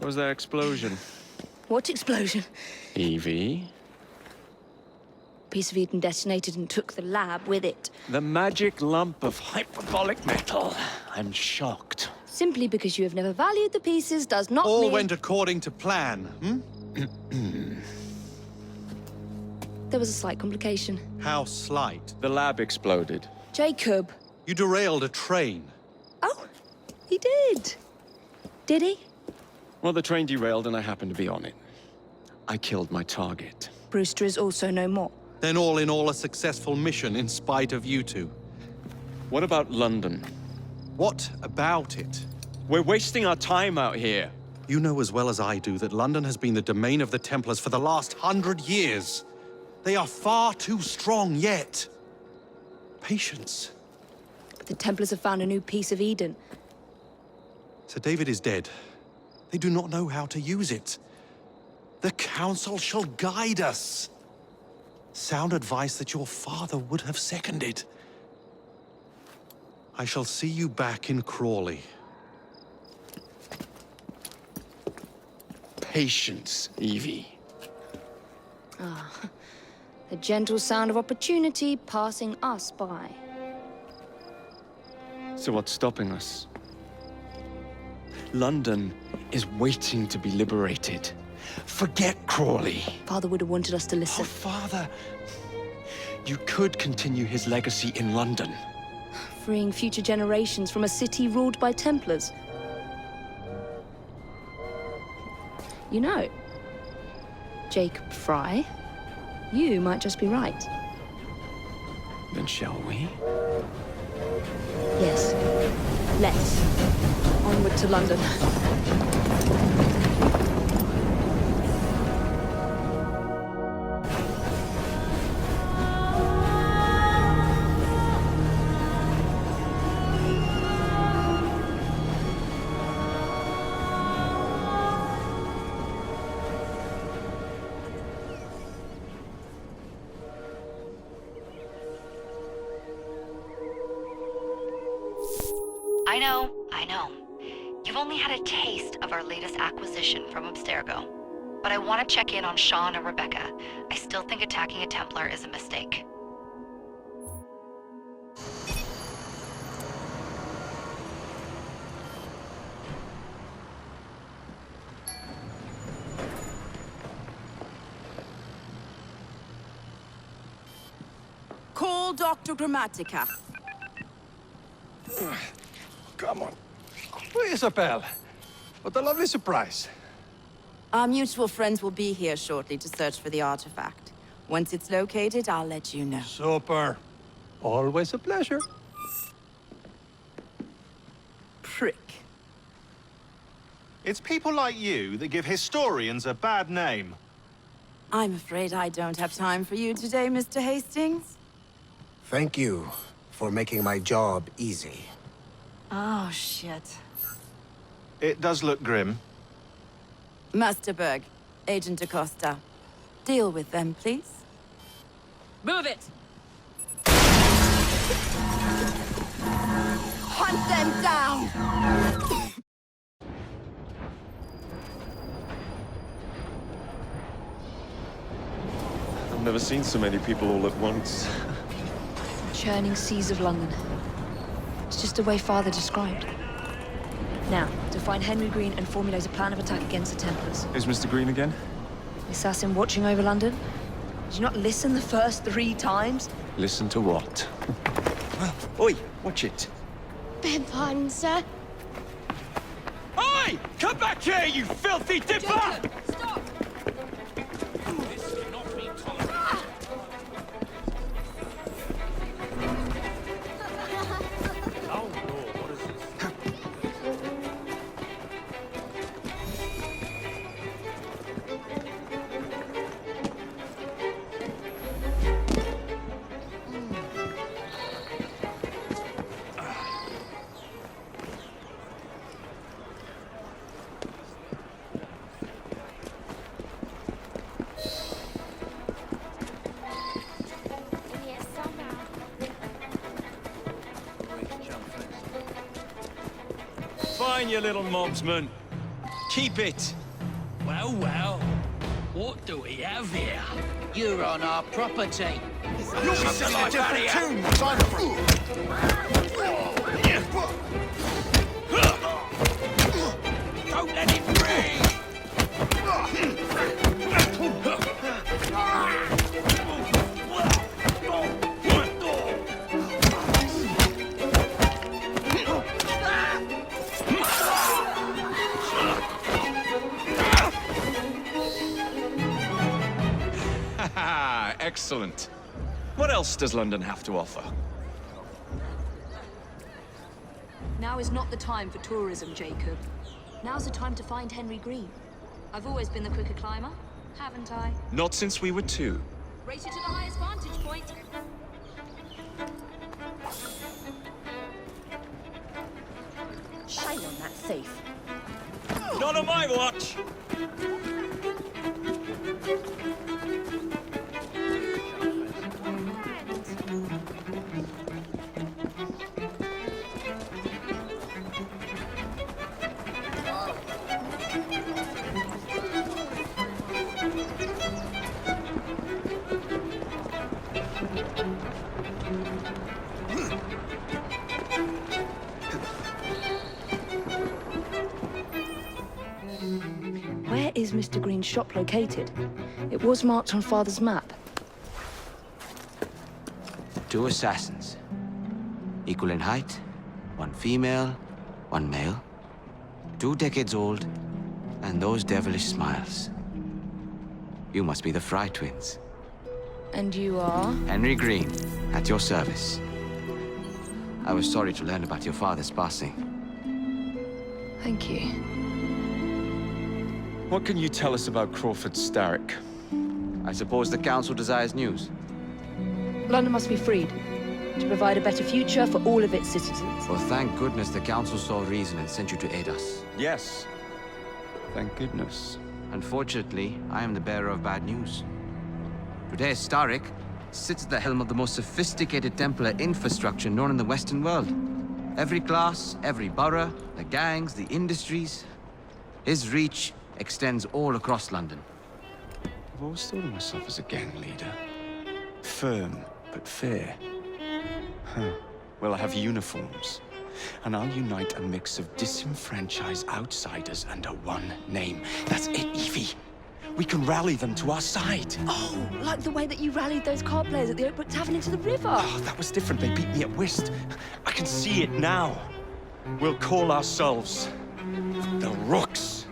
What was that explosion? What explosion? Evie? Piece of Eden detonated and took the lab with it. The magic lump of hyperbolic metal. I'm shocked. Simply because you have never valued the pieces does not All mean... went according to plan, There was a slight complication. How slight. The lab exploded. Jacob. You derailed a train. Oh, he did. Did he? Well, the train derailed and I happened to be on it. I killed my target. Brewster is also no more. Then all in all a successful mission in spite of you two. What about London? What about it? We're wasting our time out here. You know as well as I do that London has been the domain of the Templars for the last 100 years. They are far too strong yet. Patience. But the Templars have found a new piece of Eden. Sir David is dead. They do not know how to use it. The Council shall guide us. Sound advice that your father would have seconded. I shall see you back in Crawley. Patience, Evie. The gentle sound of opportunity passing us by. So what's stopping us? London is waiting to be liberated. Forget Crawley. Father would have wanted us to Oh, listen. Father. You could continue his legacy in London. Freeing future generations from a city ruled by Templars. You know, Jacob Fry, you might just be right. Then shall we? Yes. Let's. Onward to London. I know. You've only had a taste of our latest acquisition from Abstergo. But I want to check in on Sean and Rebecca. I still think attacking a Templar is a mistake. Call Dr. Grammatica. Come on. Isabel, what a lovely surprise. Our mutual friends will be here shortly to search for the artifact. Once it's located, I'll let you know. Super. Always a pleasure. Prick. It's people like you that give historians a bad name. I'm afraid I don't have time for you today, Mr. Hastings. Thank you for making my job easy. Oh, shit. It does look grim. Masterberg, Agent Acosta. Deal with them, please. Move it! Hunt them down! I've never seen so many people all at once. Churning seas of London. It's just the way Father described. Now, to find Henry Green and formulate a plan of attack against the Templars. Is Mr. Green again? The assassin watching over London? Did you not listen the first 3 times? Listen to what? Oi, watch it. Beg pardon, sir. Oi! Come back here, you filthy dipper! Stop! Fine, you little mobsman. Keep it! Well, well. What do we have here? You're on our property. You'll be singing a different tune, son. Don't let him free! Excellent. What else does London have to offer? Now is not the time for tourism, Jacob. Now's the time to find Henry Green. I've always been the quicker climber, haven't I? Not since we were 2. Race you to the highest vantage point. Shine on that safe. Not on my watch! Where is Mr. Green's shop located? It was marked on Father's map. 2 assassins. Equal in height, 1 female, 1 male. 2 decades old, and those devilish smiles. You must be the Fry twins. And you are? Henry Green, at your service. I was sorry to learn about your father's passing. Thank you. What can you tell us about Crawford Starrick? I suppose the Council desires news. London must be freed, to provide a better future for all of its citizens. Well, thank goodness the Council saw reason and sent you to aid us. Yes. Thank goodness. Unfortunately, I am the bearer of bad news. Today, Starrick sits at the helm of the most sophisticated Templar infrastructure known in the Western world. Every class, every borough, the gangs, the industries. His reach extends all across London. I've always thought of myself as a gang leader. Firm, but fair. Huh. Well, I have uniforms. And I'll unite a mix of disenfranchised outsiders under one name. That's it, Evie. We can rally them to our side. Oh, like the way that you rallied those card players at the Oakbrook Tavern into the river. Oh, that was different. They beat me at whist. I can see it now. We'll call ourselves the Rooks.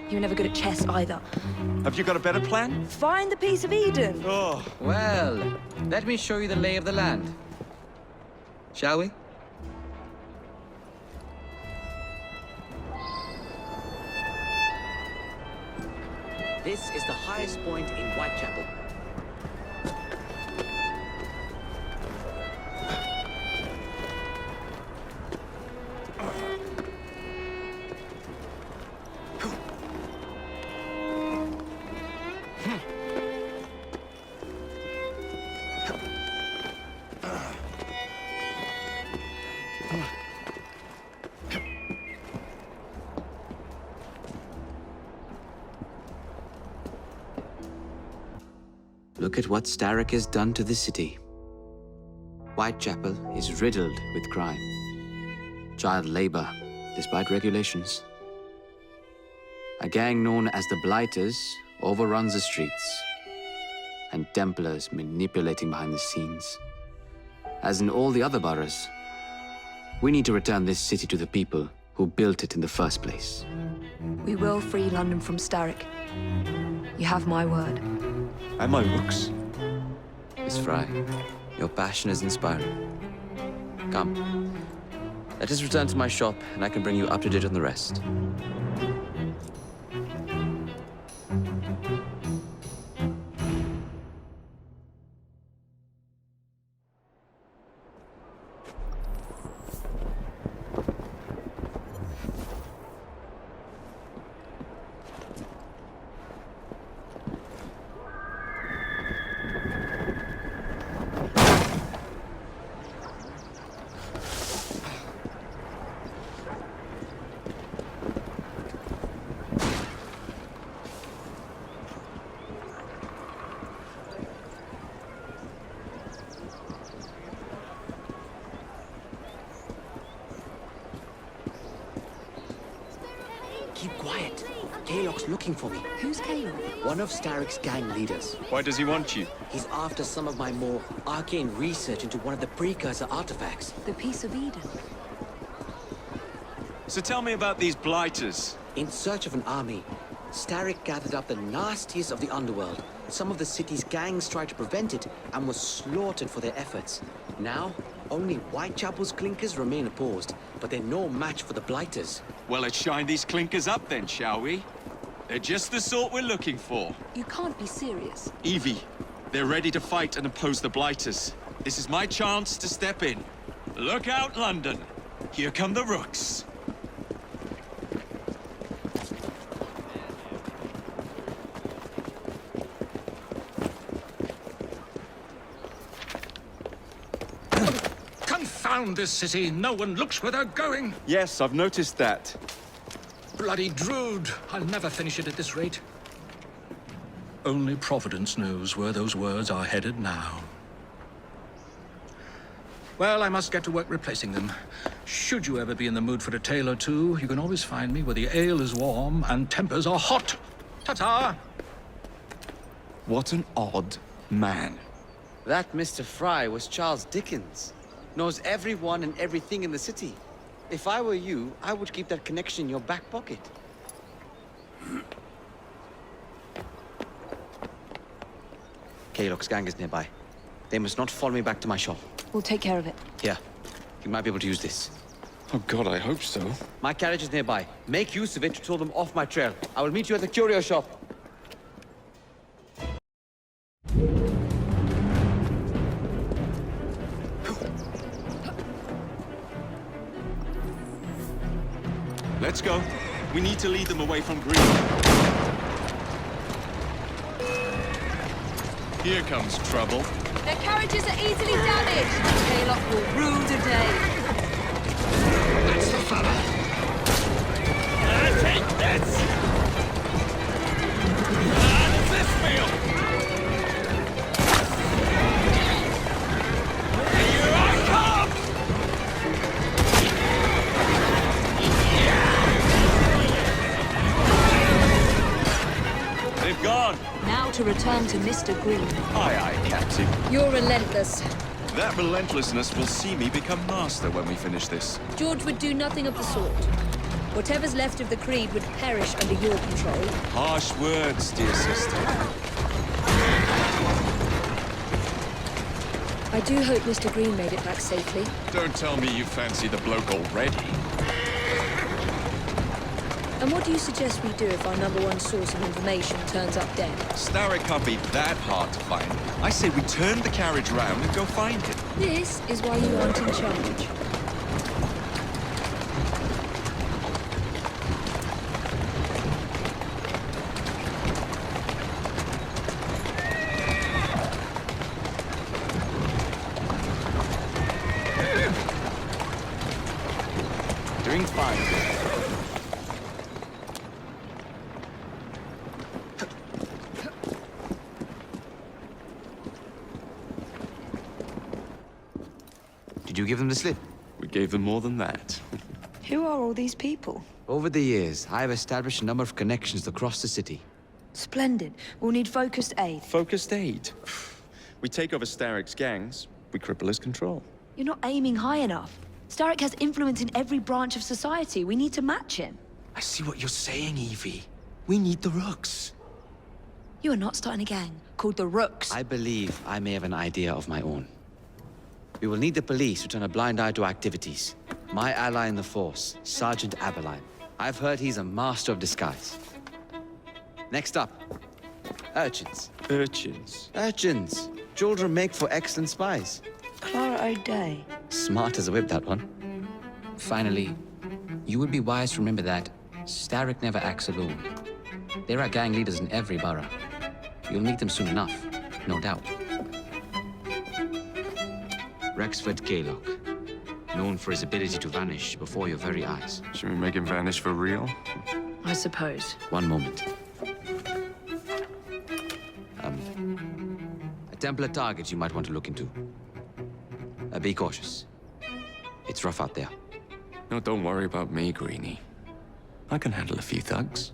You were never good at chess either. Have you got a better plan? Find the piece of Eden. Oh. Well, let me show you the lay of the land. Shall we? This is the highest point in Whitechapel. Look at what Starrick has done to the city. Whitechapel is riddled with crime. Child labor, despite regulations. A gang known as the Blighters overruns the streets. And Templars manipulating behind the scenes. As in all the other boroughs, we need to return this city to the people who built it in the first place. We will free London from Starrick. You have my word. And my Rooks. Miss Fry, your passion is inspiring. Come, let us return to my shop, and I can bring you up to date on the rest. looking for me. Who's Caleb? One of Starrick's gang leaders. Why does he want you? He's after some of my more arcane research into one of the precursor artifacts. The Piece of Eden. So tell me about these blighters. In search of an army, Starrick gathered up the nastiest of the underworld. Some of the city's gangs tried to prevent it and were slaughtered for their efforts. Now, only Whitechapel's clinkers remain opposed, but they're no match for the blighters. Well, let's shine these clinkers up then, shall we? They're just the sort we're looking for. You can't be serious. Evie, they're ready to fight and oppose the blighters. This is my chance to step in. Look out, London. Here come the rooks. Confound this city. No one looks where they're going. Yes, I've noticed that. Bloody Drood. I'll never finish it at this rate. Only Providence knows where those words are headed now. Well, I must get to work replacing them. Should you ever be in the mood for a tale or two, you can always find me where the ale is warm and tempers are hot. Ta-ta! What an odd man. That Mr. Fry was Charles Dickens. Knows everyone and everything in the city. If I were you, I would keep that connection in your back pocket. Kaylock's gang is nearby. They must not follow me back to my shop. We'll take care of it. Here, you might be able to use this. Oh God, I hope so. My carriage is nearby. Make use of it to throw them off my trail. I will meet you at the curio shop. Let's go. We need to lead them away from Green. Here comes trouble. Their carriages are easily damaged. Kaylock will rue the day. That's the fella. Take this! How does this feel? Here I come! They've gone. Now to return to Mr. Green. Aye, aye, Captain. You're relentless. That relentlessness will see me become master when we finish this. George would do nothing of the sort. Whatever's left of the Creed would perish under your control. Harsh words, dear sister. I do hope Mr. Green made it back safely. Don't tell me you fancy the bloke already. And what do you suggest we do if our #1 source of information turns up dead? Starrick can't be that hard to find. I say we turn the carriage round and go find him. This is why you aren't in charge. Doing fine. Did you give them the slip? We gave them more than that. Who are all these people? Over the years, I have established a number of connections across the city. Splendid. We'll need focused aid. Focused aid. We take over Starrick's gangs, we cripple his control. You're not aiming high enough. Starrick has influence in every branch of society. We need to match him. I see what you're saying, Evie. We need the rooks. You are not starting a gang called the Rooks. I believe I may have an idea of my own. We will need the police to turn a blind eye to activities. My ally in the force, Sergeant Aberline. I've heard he's a master of disguise. Next up, urchins. Urchins? Urchins. Children make for excellent spies. Clara O'Day. Smart as a whip, that one. Finally, you would be wise to remember that Starrick never acts alone. There are gang leaders in every borough. You'll meet them soon enough, no doubt. Rexford Kaylock, known for his ability to vanish before your very eyes. Should we make him vanish for real? I suppose. One moment. A Templar target you might want to look into. Be cautious. It's rough out there. No, don't worry about me, Greenie. I can handle a few thugs.